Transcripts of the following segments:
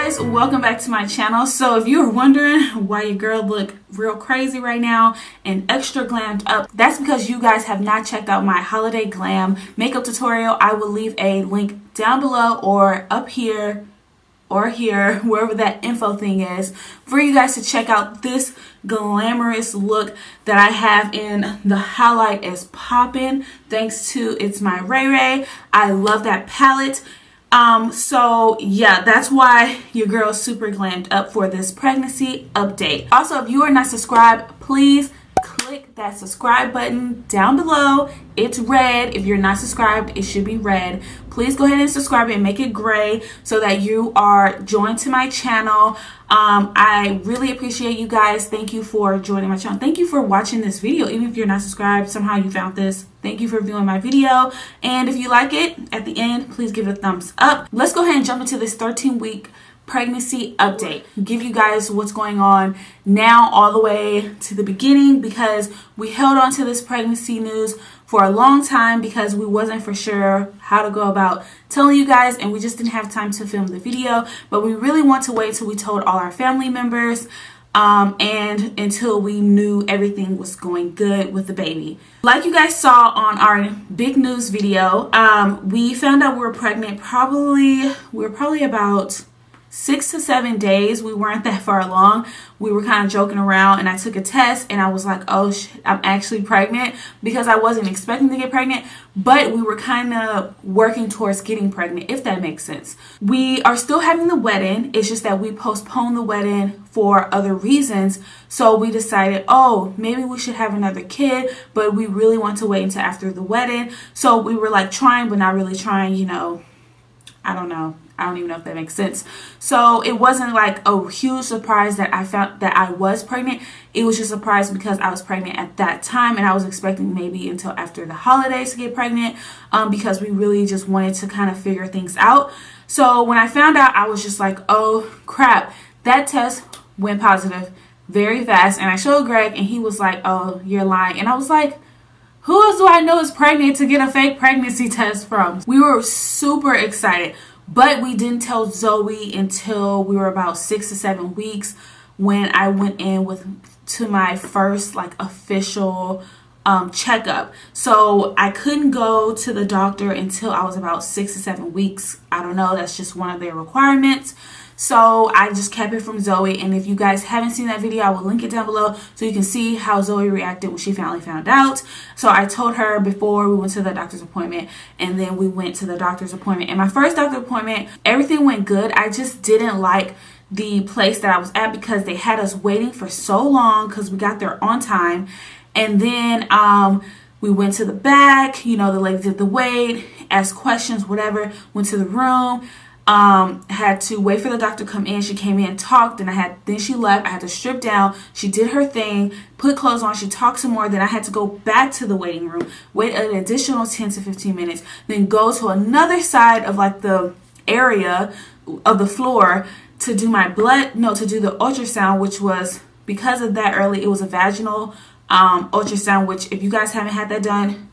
guys, welcome back to my channel. So if you're wondering why your girl look real crazy right now and extra glammed up, that's because you guys have not checked out my holiday glam makeup tutorial. I will leave a link down below or up here or here, wherever that info thing is, for you guys to check out this glamorous look that I have in the highlight is poppin', thanks to It's My Ray Ray. I love that palette. So yeah, that's why your girl's super glammed up for this pregnancy update. Also, if you are not subscribed, please click that subscribe button down below. It's red. If you're not subscribed, it should be red. Please go ahead and subscribe and make it gray so that you are joined to my channel. I really appreciate you guys. Thank you for joining my channel. Thank you for watching this video. Even if you're not subscribed, somehow you found this. Thank you for viewing my video. And if you like it, at the end, please give it a thumbs up. Let's go ahead and jump into this 13-week pregnancy update. Give you guys what's going on now all the way to the beginning, because we held on to this pregnancy news for a long time because we wasn't for sure how to go about telling you guys, and we just didn't have time to film the video. But we really want to wait till we told all our family members and until we knew everything was going good with the baby. Like you guys saw on our big news video, we found out we were pregnant probably about 6 to 7 days. We weren't that far along. We were kind of joking around, and I took a test and I was like, oh shit, I'm actually pregnant, because I wasn't expecting to get pregnant, but we were kind of working towards getting pregnant, if that makes sense. We are still having the wedding. It's just that we postponed the wedding for other reasons. So we decided, oh, maybe we should have another kid, but we really want to wait until after the wedding. So we were like trying, but not really trying, you know. I don't know. I don't even know if that makes sense. So it wasn't like a huge surprise that I found that I was pregnant. It was just a surprise because I was pregnant at that time, and I was expecting maybe until after the holidays to get pregnant, because we really just wanted to kind of figure things out. So when I found out, I was just like, oh crap, that test went positive very fast. And I showed Greg and he was like, oh, you're lying. And I was like, who else do I know is pregnant to get a fake pregnancy test from? We were super excited, but we didn't tell Zoe until we were about 6 to 7 weeks, when I went in to my first like official checkup. So I couldn't go to the doctor until I was about 6 to 7 weeks. I don't know, that's just one of their requirements. So I just kept it from Zoe, and if you guys haven't seen that video, I will link it down below so you can see how Zoe reacted when she finally found out. So I told her before we went to the doctor's appointment, and then we went to the doctor's appointment. And my first doctor's appointment, everything went good. I just didn't like the place that I was at because they had us waiting for so long because we got there on time. And then we went to the back, you know, the lady did the wait, asked questions, whatever, went to the room. Had to wait for the doctor to come in. She came in, talked, and then she left. I had to strip down. She did her thing, put clothes on, she talked some more. Then I had to go back to the waiting room, wait an additional 10 to 15 minutes, then go to another side of like the area of the floor to do my to do the ultrasound, which was, because of that early, it was a vaginal ultrasound, which if you guys haven't had that done,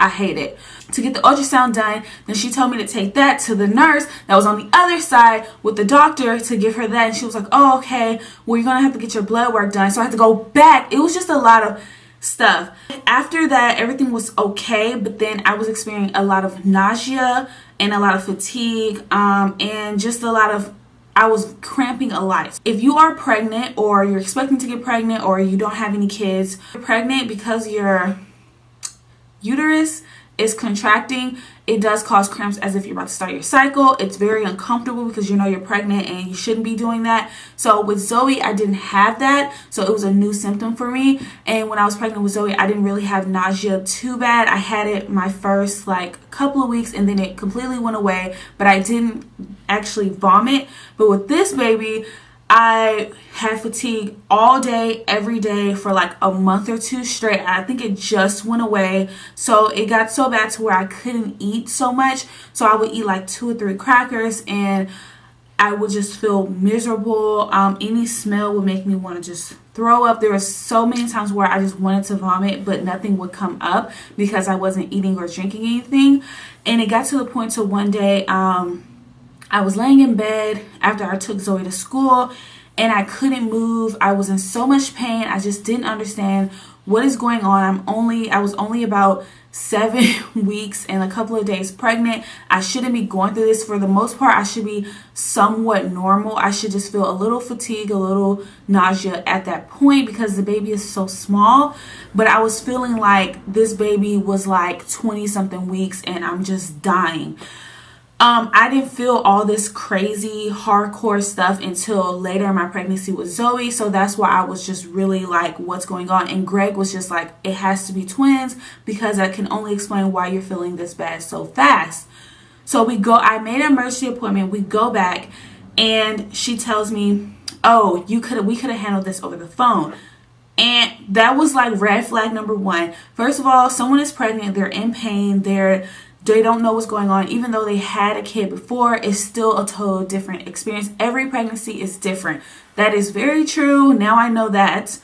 I hate it. To get the ultrasound done, then she told me to take that to the nurse that was on the other side with the doctor to give her that. And she was like, oh, okay, well, you're going to have to get your blood work done. So I had to go back. It was just a lot of stuff. After that, everything was okay. But then I was experiencing a lot of nausea and a lot of fatigue, and just a lot of, I was cramping a lot. If you are pregnant, or you're expecting to get pregnant, or you don't have any kids, you're pregnant because your uterus is contracting, it does cause cramps as if you're about to start your cycle. It's very uncomfortable because you know you're pregnant and you shouldn't be doing that. So with Zoe, I didn't have that, so it was a new symptom for me. And when I was pregnant with Zoe, I didn't really have nausea too bad. I had it my first like couple of weeks, and then it completely went away, but I didn't actually vomit. But with this baby, I had fatigue all day, every day for like a month or two straight. I think it just went away. So it got so bad to where I couldn't eat so much. So I would eat like 2 or 3 crackers, and I would just feel miserable. Any smell would make me want to just throw up. There were so many times where I just wanted to vomit, but nothing would come up because I wasn't eating or drinking anything. And it got to the point to one day, I was laying in bed after I took Zoe to school and I couldn't move. I was in so much pain. I just didn't understand what is going on. I was only about 7 weeks and a couple of days pregnant. I shouldn't be going through this. For the most part, I should be somewhat normal. I should just feel a little fatigue, a little nausea at that point because the baby is so small. But I was feeling like this baby was like 20 something weeks and I'm just dying. I didn't feel all this crazy hardcore stuff until later in my pregnancy with Zoe. So that's why I was just really like, what's going on? And Greg was just like, it has to be twins because I can only explain why you're feeling this bad so fast. So I made an emergency appointment. We go back and she tells me, oh, we could have handled this over the phone. And that was like red flag number one. First of all, someone is pregnant. They're in pain. They don't know what's going on. Even though they had a kid before, it's still a total different experience. Every pregnancy is different. That is very true. Now I know that.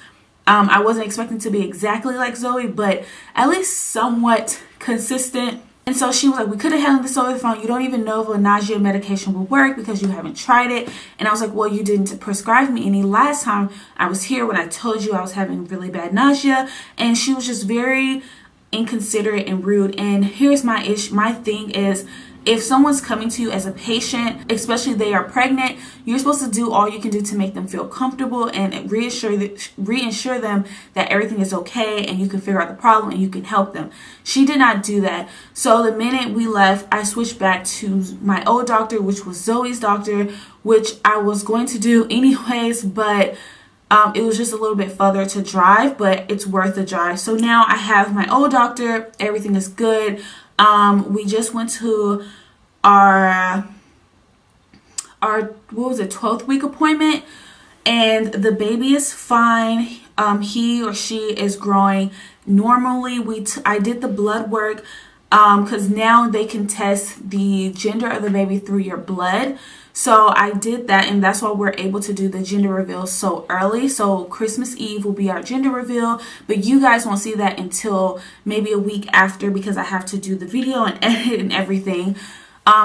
I wasn't expecting to be exactly like Zoe, but at least somewhat consistent. And so she was like, we could have handled this over the phone. You don't even know if a nausea medication will work because you haven't tried it. And I was like, well, you didn't prescribe me any last time I was here when I told you I was having really bad nausea. And she was just very inconsiderate and rude. And here's my issue. My thing is, if someone's coming to you as a patient, especially they are pregnant, you're supposed to do all you can do to make them feel comfortable and reassure them that everything is okay and you can figure out the problem and you can help them. She did not do that. So the minute we left, I switched back to my old doctor, which was Zoe's doctor, which I was going to do anyways, but it was just a little bit further to drive, but it's worth the drive. So now I have my old doctor. Everything is good. We just went to our what was it, 12th week appointment, and the baby is fine. He or she is growing normally. I did the blood work because now they can test the gender of the baby through your blood. So I did that, and that's why we're able to do the gender reveal so early. So Christmas Eve will be our gender reveal, but you guys won't see that until maybe a week after because I have to do the video and edit and everything.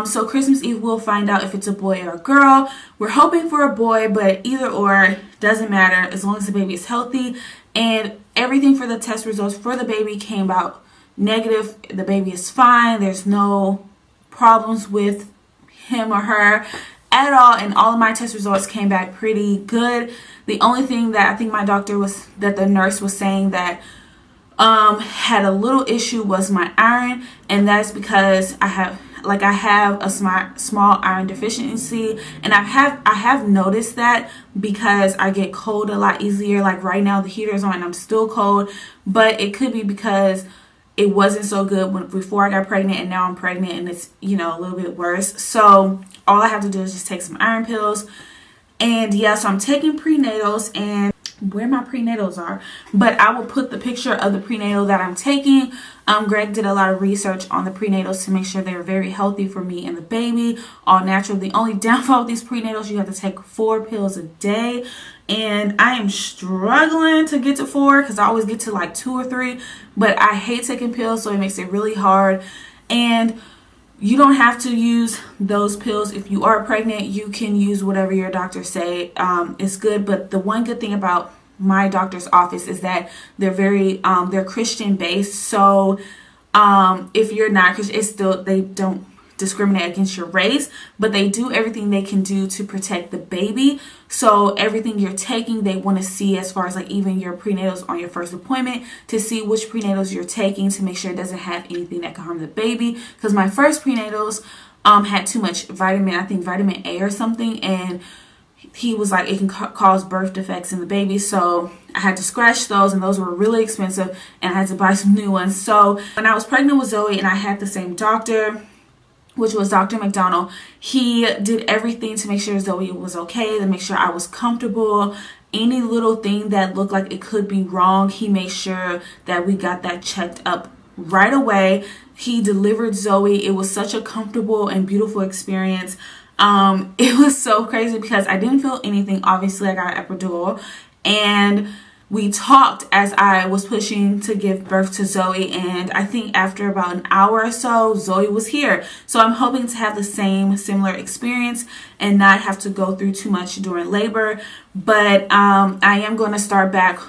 So Christmas Eve we'll find out if it's a boy or a girl. We're hoping for a boy, but either or doesn't matter as long as the baby is healthy. And everything for the test results for the baby came out negative. The baby is fine. There's no problems with him or her at all, and all of my test results came back pretty good. The only thing that I think the nurse was saying that had a little issue was my iron, and that's because I have a small iron deficiency, and I have noticed that because I get cold a lot easier. Like right now the heater's on and I'm still cold, but it could be because it wasn't so good before I got pregnant, and now I'm pregnant and it's, a little bit worse. So all I have to do is just take some iron pills. And yeah, so I'm taking prenatals, and where my prenatals are, but I will put the picture of the prenatal that I'm taking. Greg did a lot of research on the prenatals to make sure they're very healthy for me and the baby, all natural. The only downfall with these prenatals, you have to take 4 pills a day, and I am struggling to get to 4 because I always get to like 2 or 3, but I hate taking pills, so it makes it really hard. And you don't have to use those pills if you are pregnant. You can use whatever your doctor say is good. But the one good thing about my doctor's office is that they're they're Christian based. So if you're not Christian, they don't discriminate against your race, but they do everything they can do to protect the baby. So everything you're taking, they want to see, as far as like even your prenatals on your first appointment, to see which prenatals you're taking to make sure it doesn't have anything that can harm the baby. Because my first prenatals had too much I think vitamin A or something, and he was like, it can cause birth defects in the baby. So I had to scratch those, and those were really expensive, and I had to buy some new ones. So when I was pregnant with Zoe and I had the same doctor, which was Dr. McDonald, he did everything to make sure Zoe was okay, to make sure I was comfortable. Any little thing that looked like it could be wrong, he made sure that we got that checked up right away. He delivered Zoe. It was such a comfortable and beautiful experience. It was so crazy because I didn't feel anything. Obviously, I got an epidural, and we talked as I was pushing to give birth to Zoe, and I think after about an hour or so, Zoe was here. So I'm hoping to have the similar experience and not have to go through too much during labor. But I am going to start back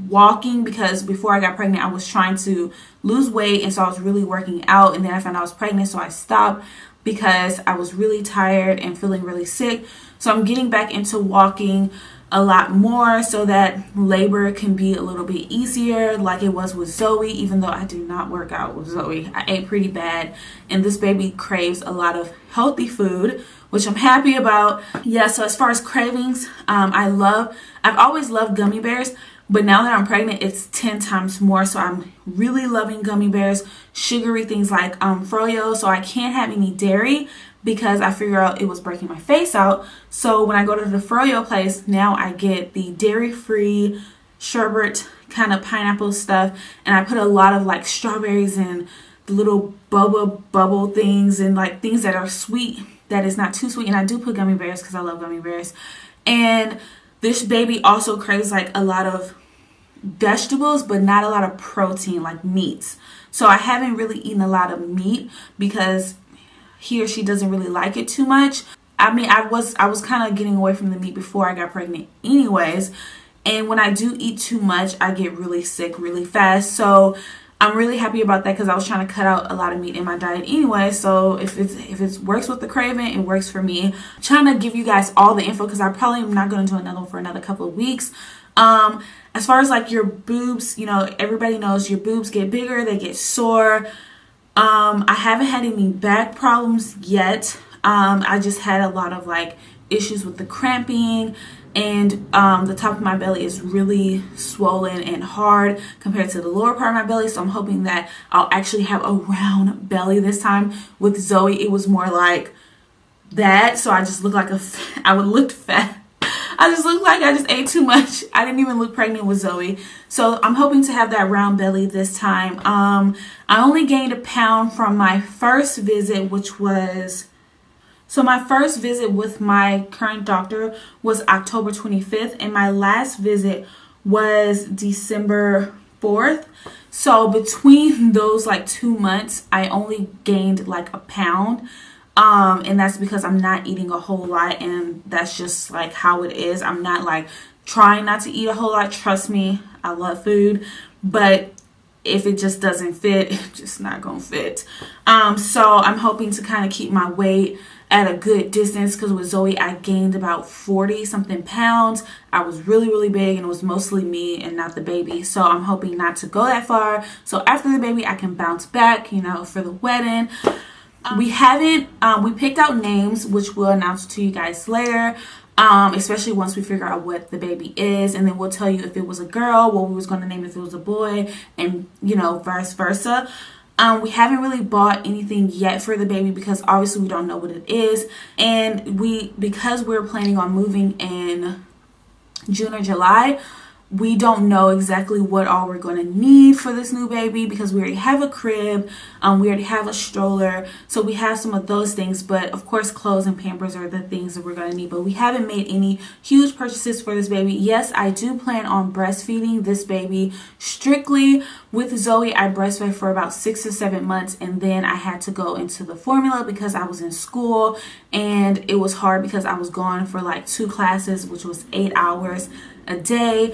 walking, because before I got pregnant I was trying to lose weight, and so I was really working out, and then I found out I was pregnant, so I stopped because I was really tired and feeling really sick. So I'm getting back into walking a lot more so that labor can be a little bit easier, like it was with Zoe. Even though I do not work out with Zoe, I ate pretty bad, and this baby craves a lot of healthy food, which I'm happy about. Yeah, so as far as cravings, I've always loved gummy bears, but now that I'm pregnant, it's 10 times more. So I'm really loving gummy bears, sugary things like froyo. So I can't have any dairy because I figured out it was breaking my face out. So when I go to the froyo place, now I get the dairy-free sherbet kind of pineapple stuff, and I put a lot of like strawberries and the little bubble things, and like things that are sweet, that is not too sweet. And I do put gummy bears because I love gummy bears. And this baby also craves like a lot of vegetables, but not a lot of protein, like meats. So I haven't really eaten a lot of meat because he or she doesn't really like it too much. I mean, I was kind of getting away from the meat before I got pregnant anyways, and when I do eat too much, I get really sick really fast. So I'm really happy about that, because I was trying to cut out a lot of meat in my diet anyway. So if it works with the craving, it works for me. I'm trying to give you guys all the info because I probably am not going to do another one for another couple of weeks. As far as like your boobs, you know, everybody knows your boobs get bigger, they get sore. I haven't had any back problems yet. I just had a lot of like issues with the cramping, and the top of my belly is really swollen and hard compared to the lower part of my belly. So I'm hoping that I'll actually have a round belly this time. With Zoe, it was more like that, so I just look like I would look fat. I just looked like I just ate too much. I didn't even look pregnant with Zoe. So I'm hoping to have that round belly this time. I only gained 1 pound from my first visit, which was... So my first visit with my current doctor was October 25th, and my last visit was December 4th. So between those like 2 months, I only gained like 1 pound. And that's because I'm not eating a whole lot, and that's just like how it is. I'm not like trying not to eat a whole lot. Trust me, I love food, but if it just doesn't fit, it's just not gonna fit. So I'm hoping to kind of keep my weight at a good distance, because with Zoe I gained about 40 something pounds. I was really big, and it was mostly me and not the baby. So I'm hoping not to go that far, so after the baby I can bounce back, you know, for the wedding. We picked out names, which we'll announce to you guys later, especially once we figure out what the baby is, and then we'll tell you if it was a girl, what we was going to name if it was a boy, and you know, vice versa. We haven't really bought anything yet for the baby because obviously we don't know what it is, and because we're planning on moving in June or July, we don't know exactly what all we're going to need for this new baby, because we already have a crib, we already have a stroller, so we have some of those things. But of course, clothes and Pampers are the things that we're going to need. But we haven't made any huge purchases for this baby. Yes, I do plan on breastfeeding this baby strictly. With Zoe, I breastfed for about 6 to 7 months, and then I had to go into the formula because I was in school, and it was hard because I was gone for like 2 classes, which was 8 hours a day.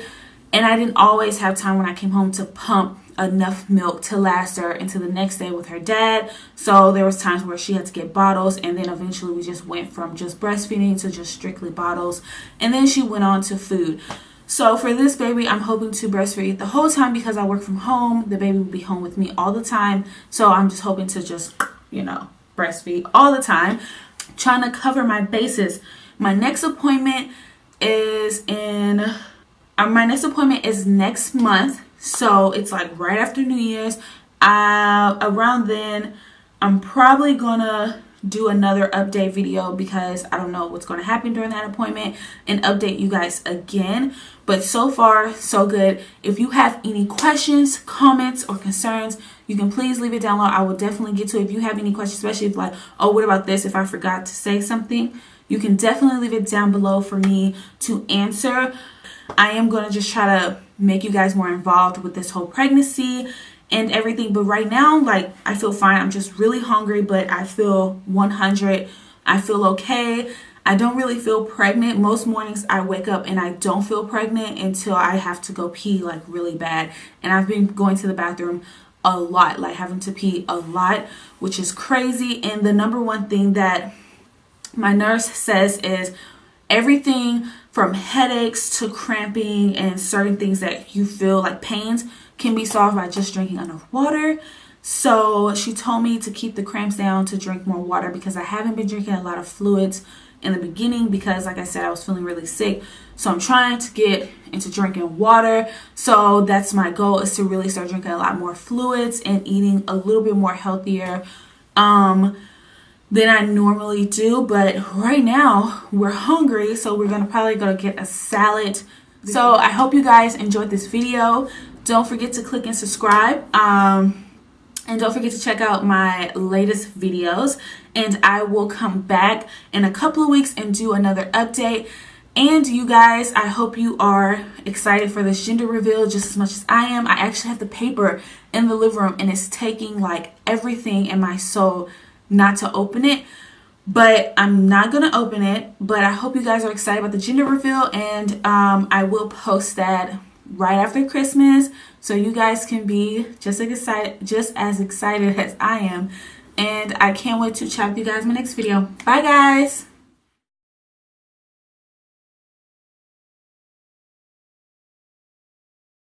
And I didn't always have time when I came home to pump enough milk to last her into the next day with her dad. So there was times where she had to get bottles, and then eventually we just went from just breastfeeding to just strictly bottles, and then she went on to food. So for this baby, I'm hoping to breastfeed the whole time because I work from home. The baby will be home with me all the time, so I'm just hoping to just, you know, breastfeed all the time. Trying to cover my bases. My next appointment is next month, so it's like right after New Year's. Around then, I'm probably gonna do another update video because I don't know what's going to happen during that appointment, and update you guys again. But so far so good. If you have any questions, comments, or concerns, you can please leave it down below. I will definitely get to it. If you have any questions, especially if like, oh, what about this, if I forgot to say something, you can definitely leave it down below for me to answer. I am going to just try to make you guys more involved with this whole pregnancy and everything. But right now, like, I feel fine. I'm just really hungry, but I feel 100. I feel okay. I don't really feel pregnant. Most mornings I wake up and I don't feel pregnant until I have to go pee like really bad. And I've been going to the bathroom a lot, like having to pee a lot, which is crazy. And the number one thing that my nurse says is everything from headaches to cramping and certain things that you feel like pains can be solved by just drinking enough water. So she told me to keep the cramps down, to drink more water, because I haven't been drinking a lot of fluids in the beginning because, like I said, I was feeling really sick. So I'm trying to get into drinking water. So that's my goal, is to really start drinking a lot more fluids and eating a little bit more healthier than I normally do. But right now we're hungry, so we're gonna probably go get a salad. So I hope you guys enjoyed this video. Don't forget to click and subscribe. And don't forget to check out my latest videos. And I will come back in a couple of weeks and do another update. And you guys, I hope you are excited for this gender reveal just as much as I am. I actually have the paper in the living room, and it's taking like everything in my soul not to open it. But I'm not going to open it. But I hope you guys are excited about the gender reveal. And I will post that right after Christmas, so you guys can be just as excited as I am. And I can't wait to chat with you guys in my next video. Bye guys.